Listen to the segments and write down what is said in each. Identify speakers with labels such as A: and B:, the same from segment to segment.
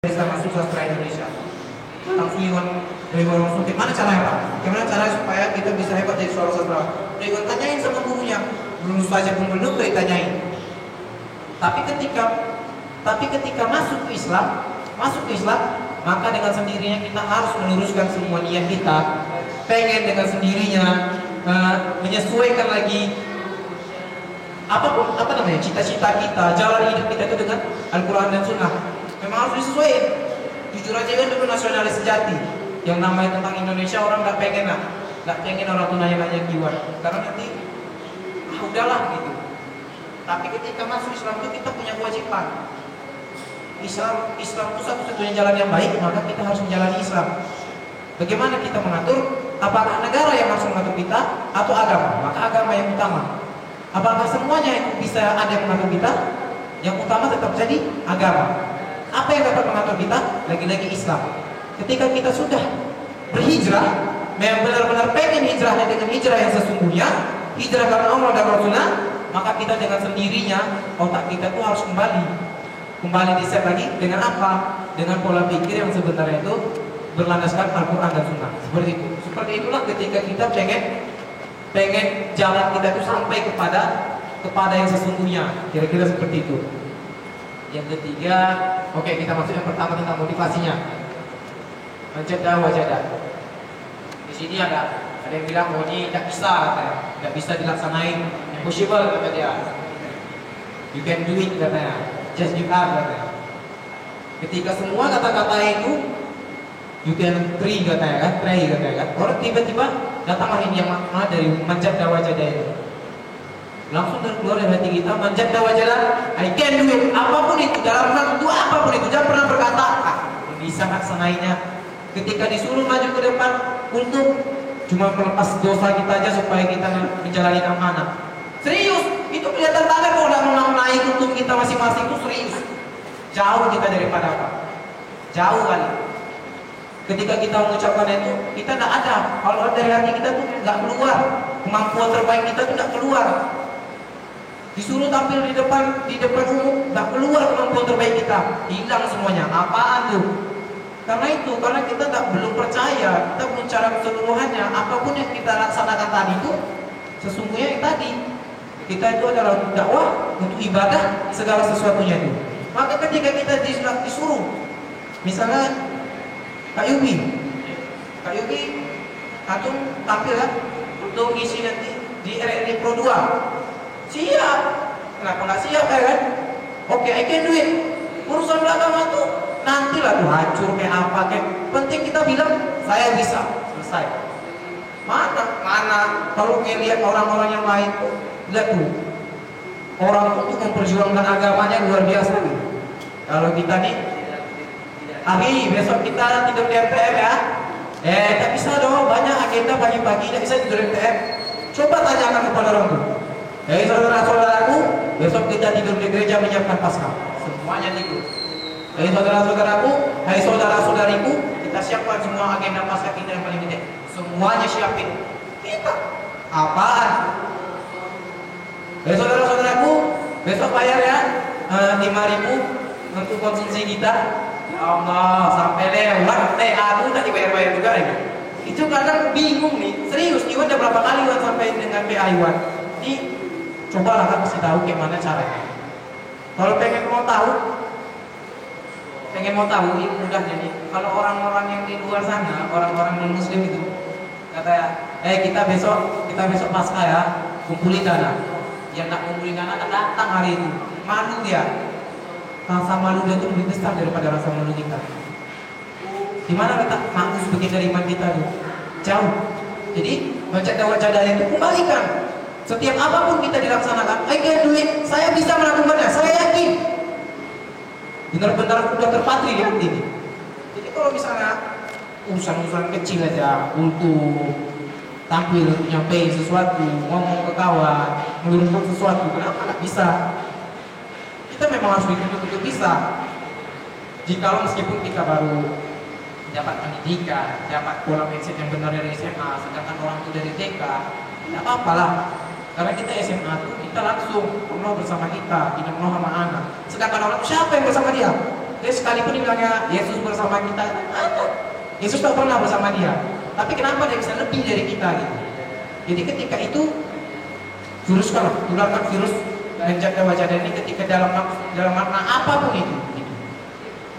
A: bisa masuk sastra Indonesia. Langsung Iwan langsung gimana caranya Pak? Gimana caranya supaya kita bisa hebat jadi seorang sastra? Iwan tanyain sama gurunya, lulus saja pun belum ditanyain. Tapi ketika masuk ke Islam, maka dengan sendirinya kita harus meluruskan semua niat kita. Pengen dengan sendirinya menyesuaikan lagi cita-cita kita, jalan hidup kita itu dengan Al-Quran dan Sunnah. Memang harus disesuaikan. Jujur aja kan dulu nasionalis sejati. Yang namanya tentang Indonesia orang nggak pengen orang tuh nanya-nanya keyword. Karena nanti udahlah gitu. Tapi ketika masuk Islam itu kita punya kewajiban. Islam itu satu-satunya jalan yang baik, maka kita harus menjalani Islam. Bagaimana kita mengatur? Apakah negara yang harus mengatur kita atau agama? Maka agama yang utama. Apakah semuanya yang bisa ada yang mengatur kita? Yang utama tetap jadi agama. Apa yang dapat mengatur kita? Lagi-lagi Islam. Ketika kita sudah berhijrah, memang benar-benar pengen hijrahnya dengan hijrah yang sesungguhnya, hijrah karena Allah dan Rasulullah, maka kita dengan sendirinya otak kita tuh harus kembali di-set lagi dengan apa? Dengan pola pikir yang sebenarnya itu berlandaskan Al-Quran dan Sunnah. Seperti itulah ketika kita pengen jalan kita itu sampai kepada yang sesungguhnya. Kira-kira seperti itu. Yang ketiga, oke, kita masuk yang pertama tentang motivasinya. Menjadah wajadah. Di sini ada yang bilang ini tidak bisa, katanya, tidak bisa dilaksanain, impossible kata dia. You can do it katanya, just give up katanya. Ketika semua kata-kata itu you can try katanya kan, orang tiba-tiba datanglah ini yang makna dari menjadah wajadah itu. Langsung keluar dari hati kita, menjadah wajadah, I can do it, apapun itu, dalam hal itu apapun itu, jangan pernah berkata bisa laksanainya. Ketika disuruh maju ke depan untuk cuma melepas dosa kita aja supaya kita menjalani amanah. Serius, itu kelihatan banget kalau udah mau naik untuk kita masing-masing itu serius. Jauh kita daripada apa? Jauh kali. Ketika kita mengucapkan itu, kita tidak ada. Kalau dari hati kita tuh nggak keluar. Kemampuan terbaik kita tuh nggak keluar. Disuruh tampil di depan umum, nggak keluar kemampuan terbaik kita. Hilang semuanya. Apaan tuh? Karena kita belum percaya, kita belum cara keseluruhannya. Apapun yang kita laksanakan tadi itu, sesungguhnya yang tadi kita itu adalah untuk dakwah, untuk ibadah, segala sesuatunya itu. Maka ketika kita disuruh, misalnya Kak Yubi, antum tampil ya untuk ngisi nanti di RRI Pro 2. Siap, kenapa nggak siap ya kan? Oke, I can do it. Urusan belakang itu nantilah tuh hancur kayak apa kayak. Penting kita bilang saya bisa, selesai. Mana kalau ngelihat orang-orang yang lain tuh, lihat tuh orang tuh memperjuangkan agamanya luar biasa nih. Kalau kita nih, besok kita tidur di MTM ya. Tak bisa dong, banyak agenda pagi-pagi, tak bisa tidur di MTM. Coba tanyakan kepada orang tuh. Saudara-saudaraku, besok kita tidur di gereja menyiapkan Paskah. Semuanya tidur. Saudara-saudaraku, saudara-saudariku, kita siapkan semua agenda Paskah kita yang paling penting. Semuanya siapin. Kita apaan? Saudara-saudaraku, besok bayar ya 5.000 untuk konsumsi kita. Ya Allah, sampai lewat aku tadi bayar-bayar juga lagi. Itu kadang bingung nih. Serius, Iwan udah berapa kali Iwan sampai dengan PA Iwan. Ini cobalah kan kasih tahu gimana caranya. Kalau pengen mau tahu ini mudahnya nih. Kalau orang-orang yang di luar sana, orang-orang non muslim itu kata kita besok Paskah ya, kumpulin dana. Yang tak kumpulin dana tak datang hari itu. Malu dia. Rasa malu dia itu lebih besar daripada rasa malu kita. Dimana letak makus bagian dari iman kita tuh? Jauh. Jadi wajadah itu kembalikan. Setiap apapun kita dilaksanakan, I can do it. Saya bisa melakukannya. Saya yakin. Benar-benar udah terpatri di hati ini. Jadi kalau misalnya urusan-urusan kecil aja untuk tampil, nyampein sesuatu, ngomong ke kawan, meluruskan sesuatu, kenapa nggak bisa? Kita memang harus dituntut bisa. Jikalau meskipun kita baru dapat pendidikan, dapat pola mindset yang benar dari SMA, sedangkan orang itu dari TK, tidak apa-apa lah. Karena kita SMA itu kita langsung Allah bersama kita, tidak Allah sama anak. Sedangkan orang siapa yang bersama dia? Dia sekalipun dibilangnya Yesus bersama kita, ada. Yesus tak pernah bersama dia. Tapi kenapa dia bisa lebih dari kita gitu? Jadi ketika itu virus kan, tularkan virus menjaga wajah ini ketika dalam makna apapun itu. Gitu.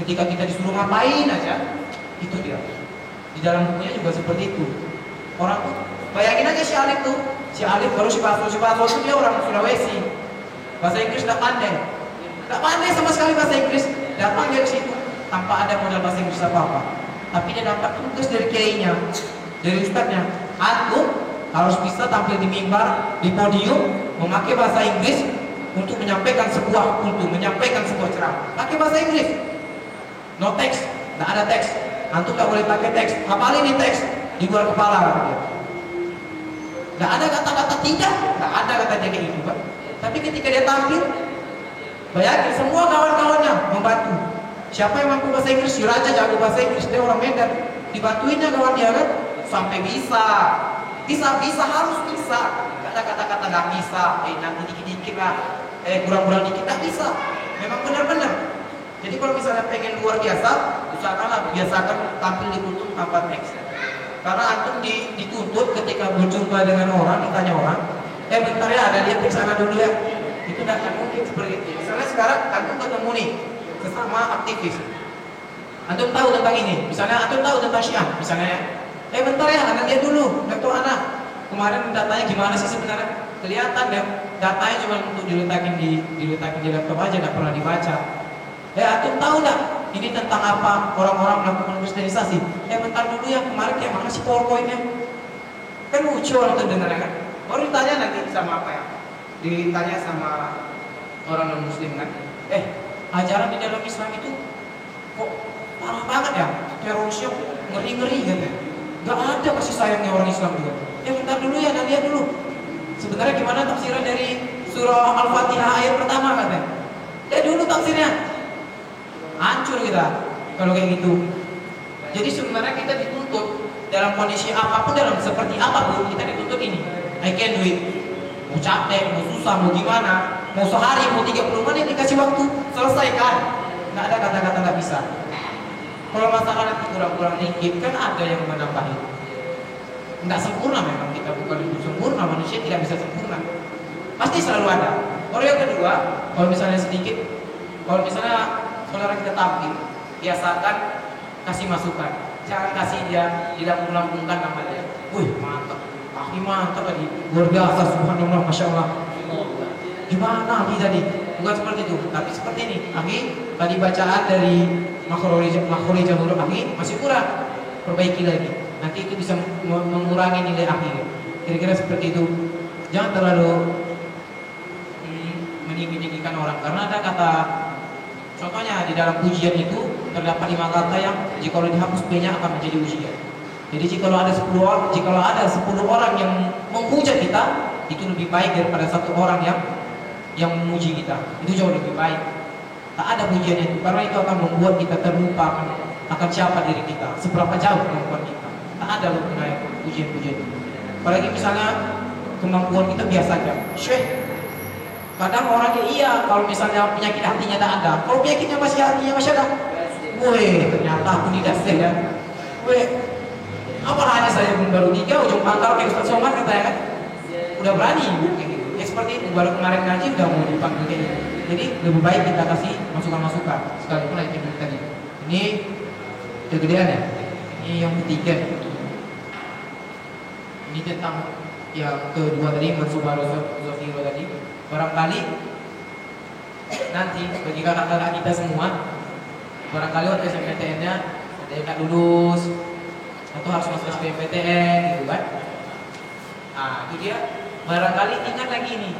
A: Ketika kita disuruh ngapain aja, itu dia. Di dalam bukunya juga seperti itu. Orang tuh bayangin aja si Alif baru si Basro itu dia orang Sulawesi. Bahasa Inggris tidak pandai sama sekali bahasa Inggris. Datang dari situ tanpa ada modal bahasa Inggris apa-apa. Tapi dia dapat tugas dari kiainya, dari ustadznya. Antum harus bisa tampil di mimbar, di podium, memakai bahasa Inggris untuk menyampaikan sebuah kultum, menyampaikan sebuah ceramah. Pakai bahasa Inggris. No teks, tidak ada teks. Antum tak boleh pakai teks. Hafalin ini teks di luar kepala. Tidak ada kata-kata tidak ada kata jaga itu, Pak. Tapi ketika dia tampil, bayangin semua kawan-kawannya membantu. Siapa yang mampu bahasa Inggris? Si Raja jago bahasa Inggris, dia orang Medan. Dibantuinnya kawan dia kan, sampai bisa harus bisa. Gak ada kata-kata nggak bisa. Nanti dikit-dikit lah, kurang-kurang dikit nggak bisa. Memang benar-benar. Jadi kalau misalnya pengen luar biasa, usahakanlah biasakan tampil di kultum tanpa teks. Karena antum dituntut ketika berjumpa dengan orang, ditanya orang, bentar ya, ada lihat teks sana dulu ya. Itu tidak akan mungkin seperti itu. Misalnya sekarang antum ketemu nih sesama aktivis, antum tahu tentang ini, misalnya antum tahu tentang Syiah, misalnya ya, bentar ya, anda lihat dulu, Dr. Ana kemarin datanya gimana sih sebenarnya? Kelihatan ya, datanya cuma untuk diletakin di laptop aja, nggak pernah dibaca. Antum tahu nggak ini tentang apa orang-orang melakukan kristenisasi? Bentar dulu ya, kemarin kayak mana sih PowerPoint-nya? Kan lucu orang tuh dengarnya kan. Baru ditanya nanti sama apa ya? Ditanya sama orang non muslim kan. Ajaran di dalam Islam itu kok parah banget ya? Terorisnya ngeri-ngeri gitu. Gak ada kasih sayangnya orang Islam juga. Bentar dulu ya, lihat dulu. Sebenarnya gimana tafsiran dari surah Al-Fatihah ayat pertama katanya? Dulu tafsirnya. Hancur kita kalau kayak gitu. Jadi sebenarnya kita dituntut dalam kondisi apapun, dalam seperti apapun kita dituntut ini. I can do it. Mau capek, mau susah, mau gimana, mau sehari, mau 30 menit dikasih waktu, selesaikan. Nggak ada kata-kata nggak bisa. Kalau masalah nanti kurang-kurang dikit kan ada yang menambahin. Nggak sempurna memang, kita bukan itu sempurna, manusia tidak bisa sempurna. Pasti selalu ada. Kalau yang kedua, kalau misalnya sedikit, kalau misalnya saudara kita tampil, biasakan kasih masukan. Jangan kasih dia dilambung-lambungkan nama dia. Wih, mantap. Ahli mantap tadi. Luar biasa, subhanallah, masya Allah. Gimana Ahli tadi? Bukan seperti itu, tapi seperti ini. Ahli, tadi bacaan dari makhrij huruf Ahli masih kurang. Perbaiki lagi. Nanti itu bisa mengurangi nilai Ahli. Kira-kira seperti itu. Jangan terlalu meninggi-tinggikan orang, karena ada kata, contohnya di dalam pujian itu terdapat 5 kata yang jika dihapus B-nya akan menjadi ujian. Jadi jika ada 10 orang yang menghujat kita, itu lebih baik daripada 1 orang yang memuji kita. Itu jauh lebih baik. Tak ada pujian itu, karena itu akan membuat kita terlupa akan siapa diri kita, seberapa jauh kemampuan kita. Tak ada loh pujian-pujian itu. Apalagi misalnya kemampuan kita biasa aja. Syekh, kadang orangnya iya, kalau misalnya penyakit hatinya tak ada, kalau penyakitnya hatinya masih ada. Weh, ternyata aku tidak sehat ya. Weh, apa hanya saya baru 3 ujung pangkal kayak Ustaz Somad katanya kan. Udah berani kayak gitu. Seperti itu, baru kemarin ngaji udah mau dipanggil kayak gitu. Jadi lebih baik kita kasih masukan-masukan sekalipun lagi tadi. Ini kegedean ya. Ini yang ketiga. Ini tentang yang kedua tadi, Mansubaro Zofiro tadi. Barangkali nanti bagi kakak-kakak kita semua, barangkali waktu SNMPTN-nya ada yang tak lulus atau harus masuk SBMPTN gitu kan. Itu dia, barangkali ingat lagi nih,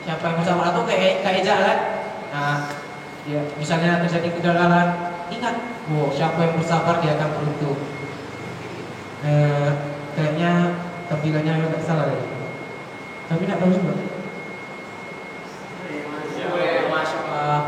A: siapa yang bersama atau kayak jalan. Ya, misalnya terjadi kegagalan, ingat, siapa yang bersabar dia akan beruntung. Kayaknya tampilannya agak salah ya, tapi tidak tahu juga. Masya Allah.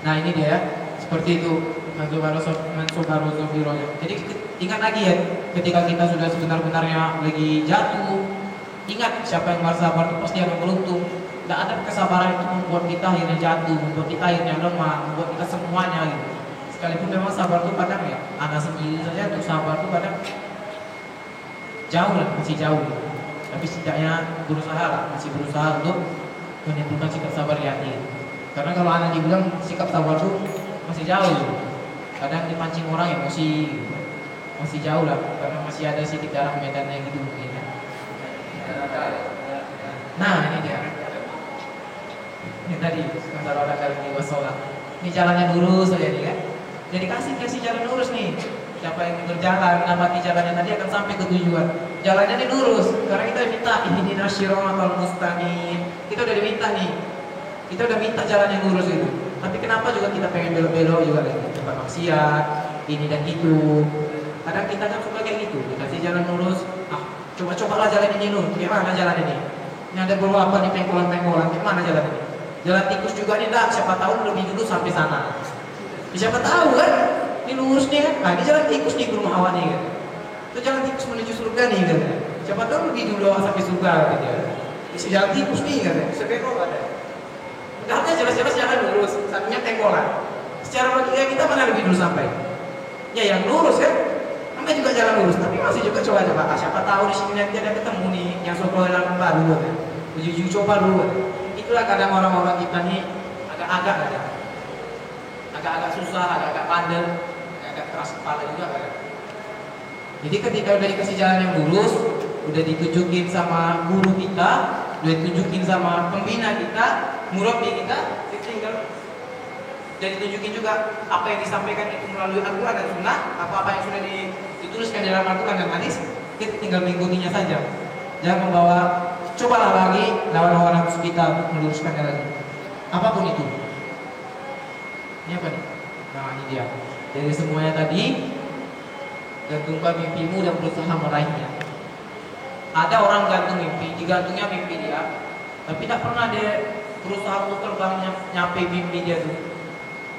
A: Nah ini dia, seperti itu Mansubaro Zofironya. Jadi ingat lagi ya, ketika kita sudah sebenar-benarnya lagi jatuh, ingat siapa yang bersabar itu pasti akan beruntung. Tidak ada kesabaran itu membuat kita akhirnya jatuh, membuat kita akhirnya lemah, membuat kita semuanya gitu. Sekalipun memang sabar itu kadang ya, anak sendiri saja untuk sabar itu kadang jauh lah, masih jauh. Tapi setidaknya berusaha lah, masih berusaha untuk menimbulkan sikap sabar di hati. Karena kalau anak dibilang sikap sabar itu masih jauh, kadang dipancing orang emosi, masih jauh lah, karena masih ada sedikit darah medannya gitu mungkin ya. Nah ini dia. Ini tadi antara orang dari wasola. Ini jalannya lurus saja nih kan. Jadi kasih jalan lurus nih. Siapa yang berjalan, namati jalannya tadi akan sampai ke tujuan. Jalannya ini lurus. Karena kita minta ihdinas siratal mustaqim. Kita udah diminta nih. Kita udah minta jalan yang lurus itu. Tapi kenapa juga kita pengen belok-belok juga nih? Tempat maksiat, ini dan itu. Kadang kita kan suka kayak gitu. Dikasih jalan lurus. Coba-cobalah jalan ini dulu. Gimana jalan ini? Ini ada beberapa nih pengkolan-pengkolan. Gimana jalan ini? Jalan tikus juga nih, dah. Siapa tahu lebih dulu sampai sana. Siapa tahu kan? Ini lurus nih kan? Nah, ini jalan tikus nih ke rumah awak nih kan? Itu jalan tikus menuju surga nih kan? Siapa tahu lebih dulu awak sampai surga gitu ya? Isi jalan tikus nih kan? Sebelum ada. Udah jelas-jelas jalan lurus, satunya pengkolan. Secara logika kita mana lebih dulu sampai? Ya yang lurus kan? Sampai juga jalan lurus, tapi masih juga coba-coba. Siapa tahu di sini nanti ada ketemu nih yang sokolan baru kan? Uji coba dulu kan? Itulah kadang orang-orang kita nih agak susah, agak bandel, agak keras kepala juga kan. Jadi ketika udah dikasih jalan yang lurus, udah ditunjukin sama guru kita, udah ditunjukin sama pembina kita, murabbi kita, tinggal dan ditunjukin juga apa yang disampaikan itu melalui Al-Quran dan Sunnah, apa-apa yang sudah dituliskan dalam Al-Quran dan hadis, kita tinggal mengikutinya saja. Jangan membawa, cobalah lagi lawan-lawan nafsu kita untuk meluruskan lagi. Apapun itu. Ini apa nih? Nah ini dia. Dari semuanya tadi, gantungkan mimpimu dan berusaha meraihnya. Ada orang gantung mimpi, digantungnya mimpi dia, tapi tak pernah dia berusaha untuk terbang nyampe mimpi dia tuh.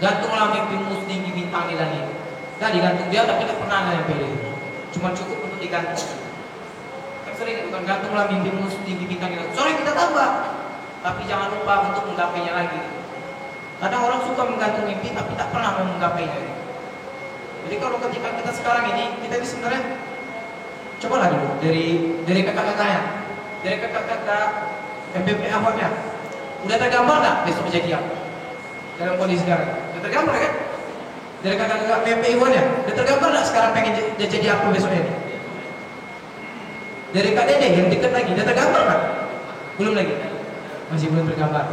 A: Gantunglah mimpimu setinggi bintang di langit. Nah digantung dia tapi tak pernah nyampe dia. Cuma cukup untuk digantung. Kan sering bukan gantunglah mimpimu setinggi bintang di langit. Sorry kita tambah, tapi jangan lupa untuk menggapainya lagi. Kadang orang suka menggantung mimpi tapi tak pernah mau menggapainya. Jadi kalau ketika kita sekarang ini, kita ini sebenarnya cobalah dulu dari kakak-kakaknya, dari kakak-kakak MPP awalnya, udah tergambar nggak besok jadi apa? Dalam kondisi sekarang, udah tergambar kan? Dari kakak-kakak MPP awalnya, udah tergambar nggak sekarang pengen jadi apa besok ini? Dari Kak Dede yang dekat lagi, udah tergambar nggak? Belum lagi, masih belum tergambar.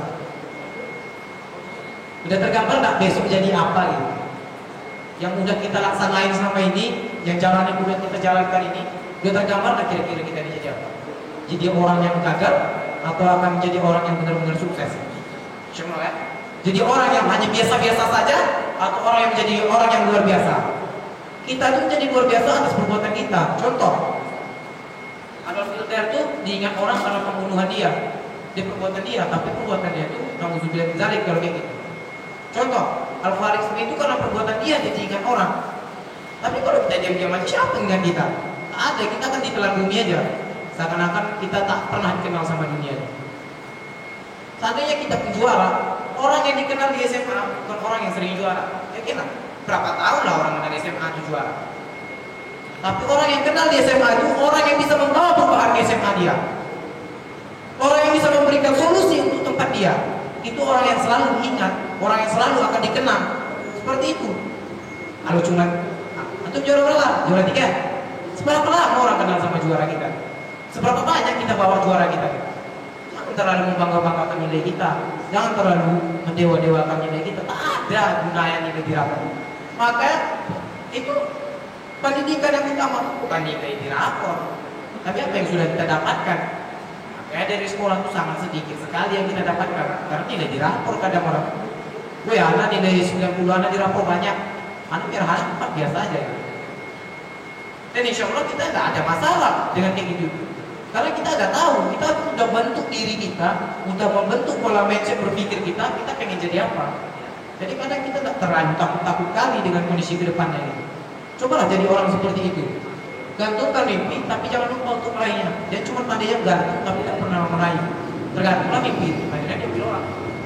A: Udah tergambar nggak besok jadi apa gitu? Yang udah kita laksanain selama ini, yang jalan yang udah kita jalankan ini, udah tergambar nggak kira-kira kita ini jadi apa? Jadi orang yang gagal atau akan menjadi orang yang benar-benar sukses? Semua ya? Jadi orang yang hanya biasa-biasa saja atau orang yang menjadi orang yang luar biasa? Kita itu menjadi luar biasa atas perbuatan kita. Contoh, Adolf Hitler itu diingat orang karena pembunuhan dia, perbuatan dia, tapi perbuatan dia itu naudzubillah min dzalik kalau kayak gitu. Contoh, Al-Faris itu karena perbuatan dia jadi ingat orang. Tapi kalau kita diam-diam aja, siapa yang ingat kita? Tak ada, kita kan ditelan bumi aja. Seakan-akan kita tak pernah dikenal sama dunia. Seandainya kita penjuara, orang yang dikenal di SMA bukan orang yang sering juara. Ya kena, berapa tahun lah orang kenal di SMA itu juara. Tapi orang yang kenal di SMA itu orang yang bisa membawa perubahan ke SMA dia. Orang yang bisa memberikan solusi untuk tempat dia. Itu orang yang selalu diingat, orang yang selalu akan dikenal. Seperti itu. Kalau cuma antum juara berapa? Juara 3. Seberapa lama orang kenal sama juara kita? Seberapa banyak kita bawa juara kita? Jangan terlalu membangga-banggakan nilai kita. Jangan terlalu mendewa-dewakan nilai kita. Tak ada gunanya nilai di rapor. Maka itu pendidikan yang utama bukan nilai di rapor, tapi apa yang sudah kita dapatkan. Makanya dari sekolah itu sangat sedikit sekali yang kita dapatkan. Karena nilai di rapor kadang orang, gue anak nilai 90 anak di rapor banyak, anak biar anak 4 biasa aja. Dan insya Allah kita nggak ada masalah dengan kayak gitu. Karena kita udah tahu, kita udah bentuk diri kita, udah membentuk pola mindset berpikir kita pengen jadi apa. Jadi kadang kita nggak terlalu takut kali dengan kondisi ke depannya ini. Cobalah jadi orang seperti itu. Gantungkan mimpi, tapi jangan lupa untuk meraihnya. Dia cuma pandai yang gantung, tapi tak pernah meraih. tergantunglah mimpin, akhirnya dia pilih orang.